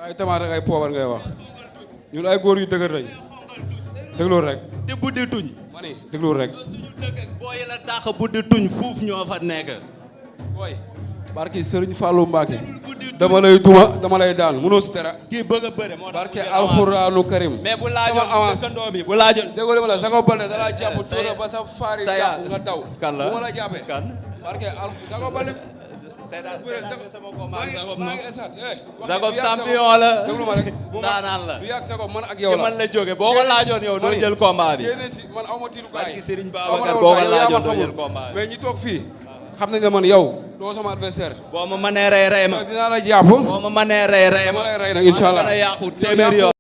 ay tamaate ak ay poobar ngay wax ñun ay góor yu dëgër lañ dégluwul rek. te buddi tuñ. ma ni dégluwul rek. suñu dëkk booy la dàq buddi tuñ fuuf ñoo fa nekk. booy. barki Serigne Fallou Mbacke. dama lay duma dama lay daan mënoo si dara. kii bëgg a bëre moo tax. barke alxuraanu karim. mais bu laajoon dëkkandoo bi bu laajoon. déggoo li ma la Zago Balde da laa jàpp tuura ba sa faari jàpp nga daw. kan la bu ma la jàppee. kan. barke Zago Balde. Zago champion la. déglu ma rek. daanaan la. du yàgg Zago man ak yow la. man la jóge boo ko laajoon yow doo jël combat bi. génne si man aw ma tiilukaay. barki Serigne Babacar boo ko laajoon doo jël combat bi. mais ñi toog fii. xam nañ ne man yow doo sama adversaire. boo ma mënee rey ma. dinaa la jàpp. boo ma mënee rey ma. dama lay rey nag incha allah dana yàqu téeméer yoon.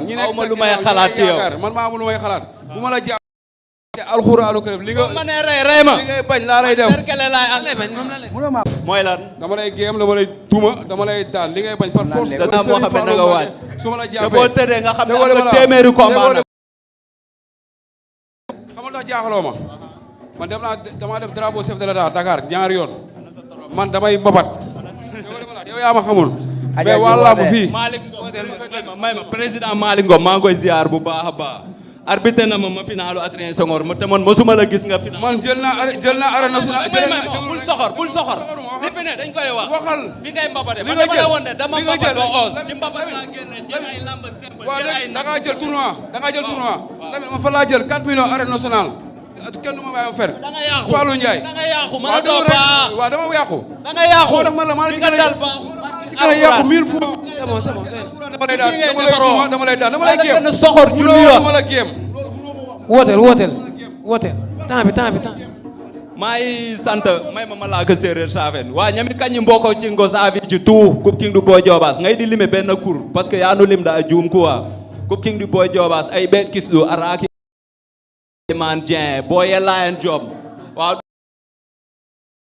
ñi nekk aw ma lu may xalaat ci yow. man maa amul lu may xalaat. bu ma la jàpp. alxuraanu karim li nga boo ma mënee rey ma. li ngay bañ laa lay def. perkele laay am. mooy lan. dama lay géem dama lay duma dama lay daan li ngay bañ par force. da moo xam ne na nga waaj. su ma la te jàppee boo tëddee nga xam ne am nga téeméeri combat nag. xamul tax jaaxaloo ma. man dama def drapeau chef de l'État Dakar ñaari yoon. man damay mbabat. yow yaa ma xamul. mais waa làmb fii. Malick Ngom may ma président Malick Ngom maa ngi koy ziar bu baax a baax. arbitre na ma finalu Adrien Senghor ma te man mosuma la gis nga final. man jël naa arène nationale. bul soxor. li fi ne dañ koy wax. waxal fi ngay mbabade li man nga dama jël la woon ne dama li nga mbabade jël ba os. ci mbabade laa génne jël ay lamb simple jël ay da ngaa jël tournoi da ngaa jël tournoi. tamit man fa laa jël 4 millions arène nationale. kenn du ma bàyyi ma fer. da nga yàqu Fallou Ndiaye. da nga yàqu mën a doo baax. waaw dama yàqu. da nga yàqu moo tax man la maa la fi ci nga gën a dal baaxul. gën a yàqu 1000 fois. c'est bon dama lay daan dama lay daan dama lay géem. soxor junni yoon dama la géem. wooteel temps bi maa ngi sant may ma laa ko séeréer saafen waa ñami kañi mboko cingo saafi ci tout coupe king du boy jobas ngay di lime benn cour parce que yaa nu lim da juum quoi coupe king du boy jobas ay bet kis du araki man Dieng boye Lion Job waaw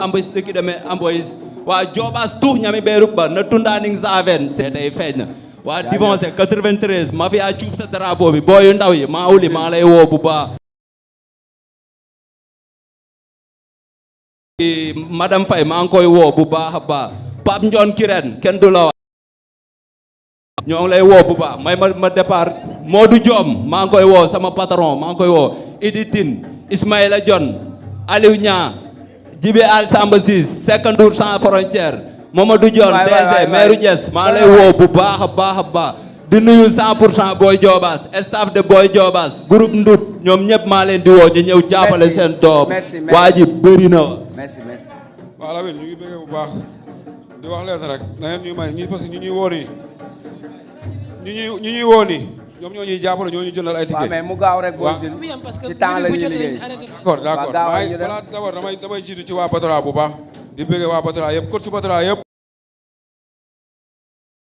amboys dëkki deme amboys waa jobas tout ñami beeruk ba na tundaaning saafen c'est tey feeñ na waa divorcé 93 ma fi a cuub sa drapeau bi booyu ndaw yi maa wuli maa lay woo bu baax madame Faye maa ngi koy woo bu baax a baax Pape Ndion Kirène kenn du la wax ñoo ngi lay woo bu baax may ma départ Modou Diom maa ngi koy woo sama patron maa ngi koy woo Idi Tine Ismaïla Dione Aliou Niang Djibi Al Samba Ciss Sekandour sans frontière Mamadou Dione DG maire Thiès maa ngi lay woo bu baax a baax di nuyu 100% Boy Diobass staff de Boy Diobass groupe Ndut ñoom ñëpp maa leen di woo ñu ñëw jàppale seen doom waa ji bëri na merci waaw Lamine ñu ngi bëggee bu baax di wax leen rek na ngeen ñu may ñi parce que ñu ñuy woo nii ñu ñuy woo nii ñoom ñoo ñuy jàppale ñoo ñu jëndal ay ticket. waaw mais mu gaaw rek boo ci temps la ñuy liggéey. d'accord waaye balaa d'abord damay jiitu ci waa Batola bu baax di bëggee waa Batola yëpp coach su Batola yëpp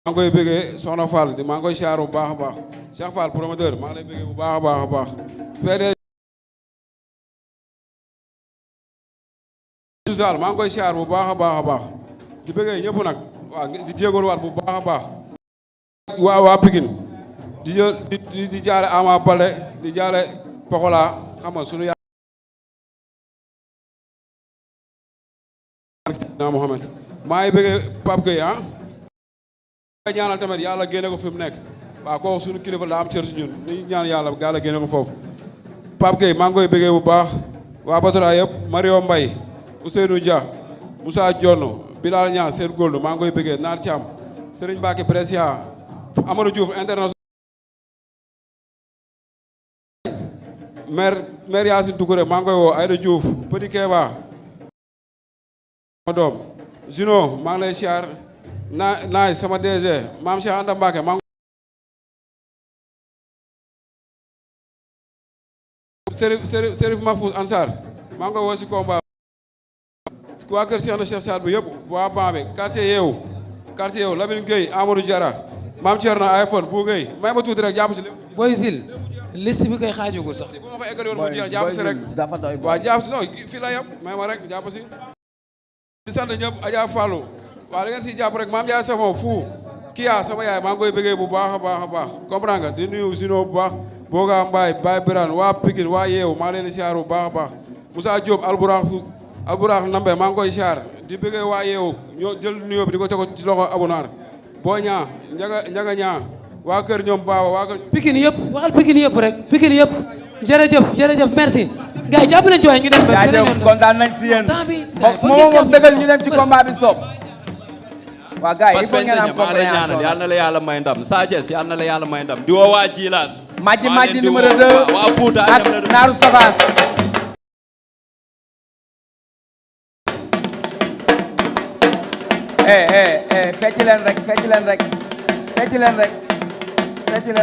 maa ngi koy bëggee Soxna Fall maa ngi koy siyaar bu baax a baax Cheikh Fall promoteur maa ngi lay bëggee bu baax a baax daal maa ngi koy siyaar bu baax a baax di bëggee ñëpp nag waa di jéegoon waat bu baax a baax waa Pikine di jaale Ama Baldé di jaale Pokola xam nga sunu yaa Mohamed maa ngi bëggee Pape Gueye ñaanal tamit yàlla génne ko fi mu nekk waaw kooku suñu kilifa daa am cër si ñun ni ñaan yàlla génne ko foofu Pape Gueye maa ngi koy bëggee bu baax waa Batola yëpp Mario Mbaye Ousseynou Dia Moussa Dionno Bilal Niang Seydou Goldou maa ngi koy bëggee Naar Thiam Serigne Mbacké Brescia Amadou Diouf international maire Yacine Toukouré maa ngi koy woo Aïda Diouf Petit Keba ma doom Juno maa ngi lay siyaar naay sama DG maam Cheikh Anta Mbacké maa ngi Serif Mahfouz Ansar maa ngi koy woo si combat waa kër Cheikh na Cheikh Saad bu yëpp waa Bambey quartier yeewu Lamine Gueye Amadou Diarra maam Thierno iPhone bu Gueye may ma tuuti rek jàpp si lépp Boy Zil liste bi koy xaajugul sax bu ma ko eggali woon mu jeex jàpp si rek waa jàpp si non fii la yem may ma rek jàpp si di sant ñëpp Adja Fallou waaw da ngeen si jàpp rek maam Ndiaye Savon fu Kia sama yaay maa ngi koy bëggee bu baax a baax comprendre nga di nuyu Sino bu baax Boga Mbaye Baye Birane waa Pikine waa Yeewu maa leen di siyaar bu baax a baax Moussa Diop Alburax Nambe maa ngi koy siyaar di bëggee waa Yeewu ñoo jël nuyoo bi di ko teg ci loxo Abunaar boo ñaa njaga ñaa waa kër ñoom baawa waa kër Pikine yëpp waxal Pikine yëpp rek Pikine yëpp jërëjëf merci gars yi jàpp nañ ci waay ñu dem ba jaajëf kontaan nañ si yéen temps bi moom dëggal ñu dem ci combat bi soob waa gars yi il faut ngeen am compréhension yal na la yàlla may ndam Sa Thiès yal na la yàlla may ndam di woo waa Jilaas Madji numéro 2 waa Fouta ak Naaru Sogas fecc leen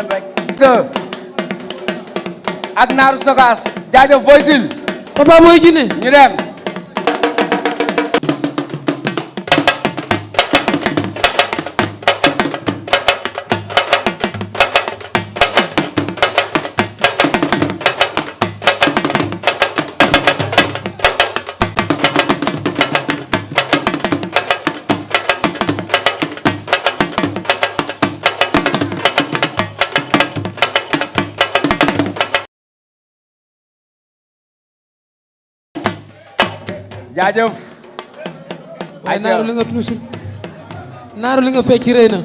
rek ak Naaru Sogas jaajëf Boy Sil Papa Boy Djiné ñu dem jaajëf waaye naaru li nga tuusul naaru li nga fecc rëy na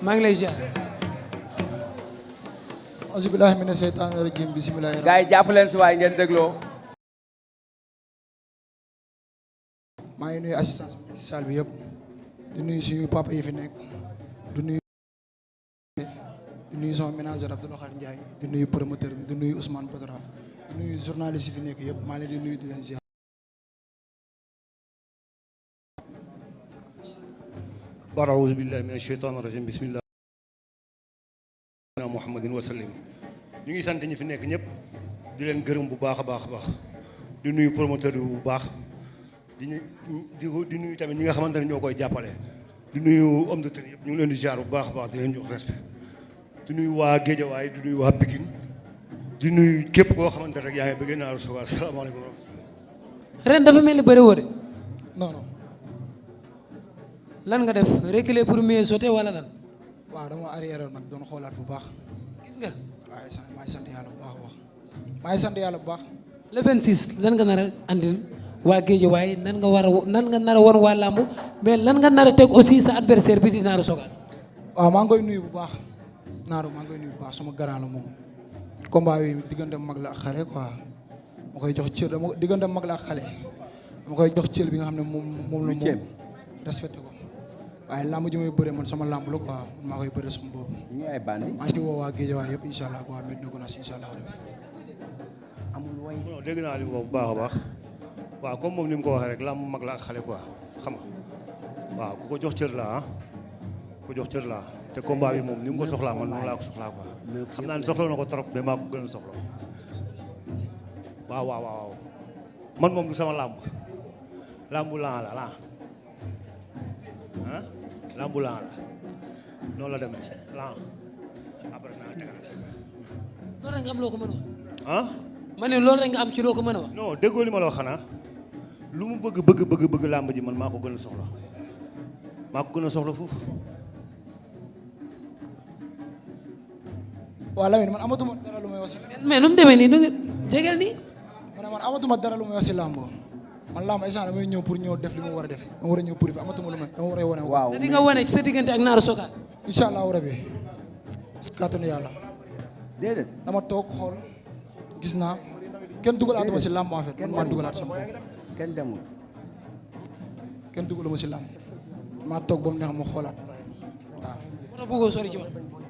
maa ngi lay ziar auzu billahi mina sheytaani rajim bismillahi gars yi jàpp leen si waay ngeen dégloo maa ngi nuyu assistance salle bi yëpp di nuyu suñu papa yi fi nekk di nuyu sama ménageur Abdoulaye Khar Ndiaye di nuyu promoteur bi di nuyu Ousmane Badara di nuyu journaliste yi fi nekk yëpp maa leen di nuyu di leen ziar. a'uuzu billahi mina sheytaani rajim bismillah muhammadin wa sallim ñu ngi sant ñi fi nekk ñëpp di leen gërëm bu baax a baax a baax di nuyu promoteur bi bu baax di nuyu tamit ñi nga xamante ne ñoo koy jàppale di nuyu homme de tenue yëpp ñu ngi leen di ziar bu baax a baax di leen jox respect di nuyu waa Géejawaay di nuyu waa Pikine di nuyu képp koo xamante rek yaa ngi bëgg Naaru Sogas asalaamaaleykum. ren dafa mel ni bëri woo de non non lan nga def reculer pour mieux sauter wala lan waaw dama arrière nag doon xoolaat bu baax gis nga waaye maa ngi sant yàlla bu baax a baax maa ngi sant yàlla bu baax. le 26 lan nga nar a andil waa Géejawaay nan nga nar a won waa làmb mais lan nga nar a teg aussi sa adversaire bi di Naaru Sogas waaw maa ngi koy nuyu bu baax Naaru maa ngi koy nuyu bu baax sama grand la moom combat bi diggante mag la ak xale quoi ma koy jox cër dama diggante mag la ak xale dama koy jox cër bi nga xam ne moom la moom respecté ko waaye làmb ji may bëre man sama làmb la quoi man maa koy bëre sama bopp. ñu ay bandi maa ngi si woo waa Géejawaay yëpp incha allah waa Medina Gounass incha allah. amul way non dégg naa li mu wax bu baax a baax waaw comme moom ni mu ko waxee rek làmb mag la ak xale quoi xam nga waaw ku ko jox cër la ah ku ko jox cër la te combat bi moom ni mu ko soxlaa man noonu laa ko soxlaa quoi xam naa ne soxla na ko trop mais maa ko gën a soxla waaw man moom du sama làmb làmbu lan la ah làmbu lan la noonu la demee lan après naa tegaat loolu rek nga am loo ko mën a wax ah ma ne loolu rek nga am ci loo ko mën a wax non déggoo li ma la wax xanaa lu mu bëgg làmb ji man maa ko gën a soxla maa ko gën a soxla foofu. waaw Lamine man amatuma dara lu may wax si. mais nu mu demee nii du nga jegeel nii. man amatuma dara lu may wax si làmb man làmb instant damay ñëw pour ñëw def li ma war a def dama war a ñëw pour fi amatuma lu may dama war a wane. waaw te di nga wane ci sa diggante ak Naaru Sogas. incha allah rabi si kàttanu yàlla. déedéet dama toog xool gis naa kenn dugalaatuma si làmb en fait man maa dugalaat sama bopp. kenn demul kenn dugaluma si làmb maa toog ba mu neex ma xoolaat waaw. moo tax bëggoo sori ci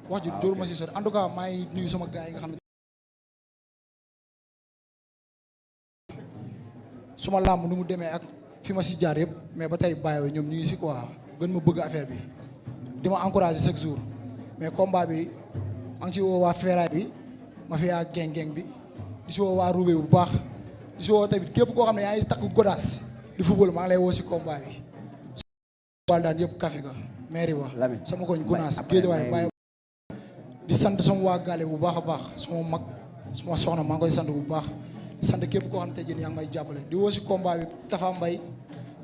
wax ji jóor ma si sori en tout cas maa ngi nuyu sama gars yi nga xam ne suma làmb nu mu demee ak fi ma si jaar yëpp mais ba tey bàyyi ñoom ñu ngi si quoi gën ma bëgg affaire bi di ma encourager chaque jour mais combat bi maa ngi si woo waa Feeraay bi ma fi yaa geng bi di si woo waa Roubé bu baax di si woo tamit képp koo xam ne yaa ngi takk godaas di football maa ngi lay woo si combat bi wal daan yëpp café ga mairie ba sama koñ Gounass Guédiawaye bàyyi di sant sama waa gaale bu baax a baax sama mag sama soxna maa ngi koy sant bu baax di sant képp koo xam ne tey jii yaa ngi may jàppale di woo si combat bi Tafa Mbaye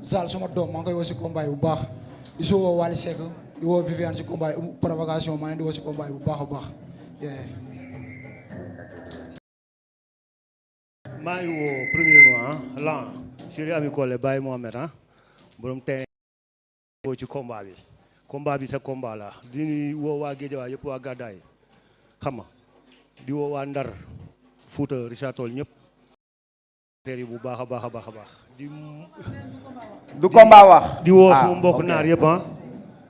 Zal sama doom maa ngi koy woo si combat bi bu baax di si woo Wally Seck di woo Viviane si combat bi provocation maa ngi di woo si combat bi bu baax a baax. maa ngi woo premièrement lan chéri ami Collé Baye Mohamed borom tey woo ci combat bi sa combat la di woo waa Guédiawaye yëpp waa Gàddaay xam nga di woo waa Ndar Fouta Richard Toll ñëpp yi bu baax a baax a baax a baax du combat wax di woo suma mbokk naar yëpp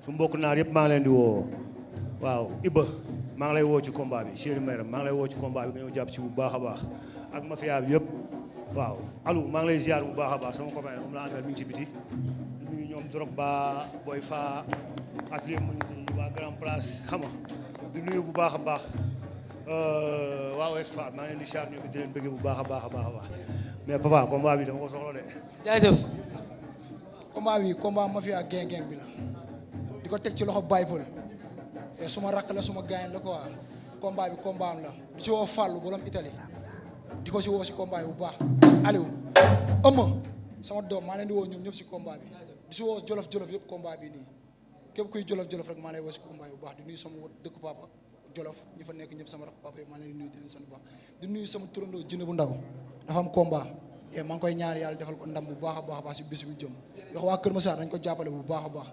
su mbokk naar yëpp maa ngi leen di woo waaw Iba maa ngi lay woo ci combat bi chéri Mayram maa ngi lay woo ci combat bi nga ñëw jàpp ci bu baax a baax ak mafia bi yëpp waaw Alou maa ngi lay ziar bu baax a baax sama copain moom la amee mi ngi ci biti di nuyu ñoom Drogba Boy Fa atelier menuisier waa Grand Place xam nga di nuyu bu baax a baax waa Ouest Foire maa ngi leen di ziar ñoom di leen bëgg bu baax a baax a baax a baax mais papa combat bi dama ko soxla de. jaajëf. combat bi combat mafia geng bi la di ko teg ci loxo Baye Paul te suma rakk la suma gaañ la quoi combat bi combat am la di ci woo Fallou borom Italie di ko si woo si combat bi bu baax Aliou sama doom maa leen di woo ñoom ñëpp si combat bi di si woo jolof yëpp combat bi nii képp kuy jolof rek maa lay woo si combat bi bu baax di nuyu sama dëkk papa jolof ñi fa nekk ñëpp sama rakk papa yi maa leen di nuyu di leen sant bu baax di nuyu sama turandoo jinne bu ndaw dafa am combat maa ngi koy ñaan yàlla defal ko ndam bu baax a baax si bés bi jëm yox waa Kër Massar dañ ko jàppale bu baax a baax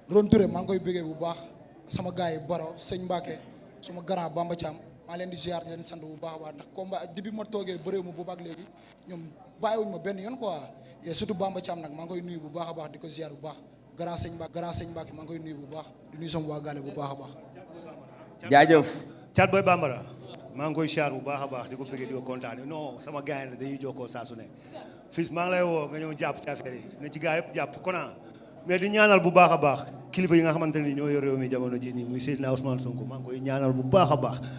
Ron Touré maa ngi koy bëggee bu baax sama gars yi Baro Sëñ Mbacke suma grand Bamba Thiam maa leen di ziar leen sant bu baax a baax ndax combat depuis ma toogee bëréew ma boobu ak léegi ñoom bàyyiwuñ ma benn yoon quoi surtout Bamba Thiam nag maa ngi koy nuyu bu baax a baax di ko ziar bu baax grand Sëñ Mbacke maa ngi koy nuyu bu baax di nuyu sama waa Gale bu baax a baax jaajëf Thiat Boy Bambara maa ngi koy ziar bu baax a baax di ko bëggee di ko kontaane non sama gars yi la dañuy jokkoo saa su ne fils maa ngi lay woo nga ñëw jàpp ci affaire yi ne ci gars yëpp jàpp kona mais di ñaanal bu baax a baax kilifa yi nga xamante ni ñoo yor réew mi jamono ji nii muy Seydina Ousmane Sonko maa ngi koy ñaanal bu baax a baax